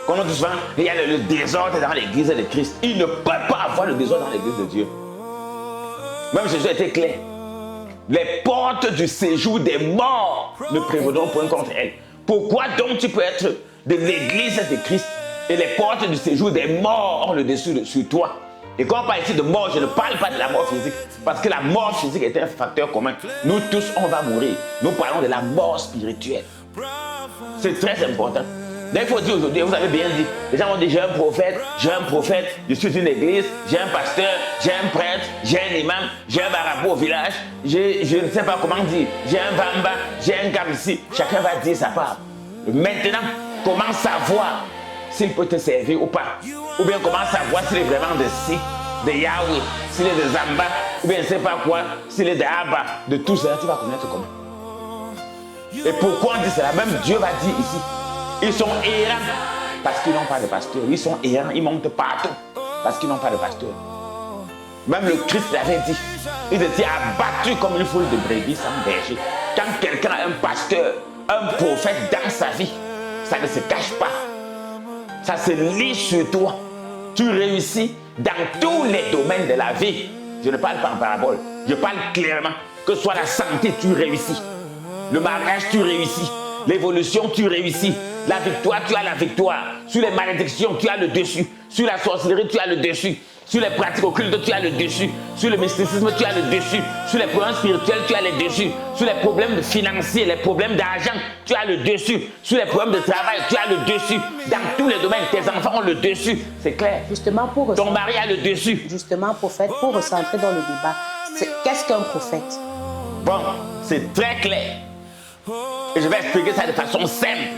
Comme on dit souvent, il y a le désordre dans l'église de Christ. Il ne peut pas avoir le désordre dans l'église de Dieu. Même Jésus était clair. Les portes du séjour des morts ne prévaudront point contre elles. Pourquoi donc tu peux être de l'église de Christ et les portes du séjour des morts ont le dessus sur toi? Et quand on parle ici de mort, je ne parle pas de la mort physique, parce que la mort physique est un facteur commun. Nous tous, on va mourir. Nous parlons de la mort spirituelle. C'est très important. Donc, il faut dire aujourd'hui, vous avez bien dit, les gens vont dire, j'ai un prophète, je suis une église, j'ai un pasteur, j'ai un prêtre, j'ai un imam, j'ai un marabout au village, je ne sais pas comment dire, j'ai un bamba, j'ai un gamsi. Chacun va dire sa part. Maintenant, comment savoir s'il peut te servir ou pas? Ou bien comment savoir s'il est vraiment de Si, de Yahweh, s'il est de Zamba, ou bien je ne sais pas quoi, s'il est de Abba, de tout cela, tu vas connaître comment? Et pourquoi on dit cela? Même Dieu va dire ici, ils sont errants parce qu'ils n'ont pas de pasteur. Ils sont errants, ils montent partout parce qu'ils n'ont pas de pasteur. Même le Christ l'avait dit. Il était abattu comme une foule de brebis sans berger. Quand quelqu'un a un pasteur, un prophète dans sa vie, ça ne se cache pas. Ça se lit sur toi. Tu réussis dans tous les domaines de la vie. Je ne parle pas en parabole. Je parle clairement. Que ce soit la santé, tu réussis. Le mariage, tu réussis. L'évolution, tu réussis. La victoire, tu as la victoire. Sur les malédictions, tu as le dessus. Sur la sorcellerie, tu as le dessus. Sur les pratiques occultes, tu as le dessus. Sur le mysticisme, tu as le dessus. Sur les problèmes spirituels, tu as le dessus. Sur les problèmes financiers, les problèmes d'argent, tu as le dessus. Sur les problèmes de travail, tu as le dessus. Dans tous les domaines, tes enfants ont le dessus. C'est clair. Justement, ton mari a le dessus. Justement, prophète, pour recentrer dans le débat, qu'est-ce qu'un prophète? Bon, c'est très clair. Et je vais expliquer ça de façon simple.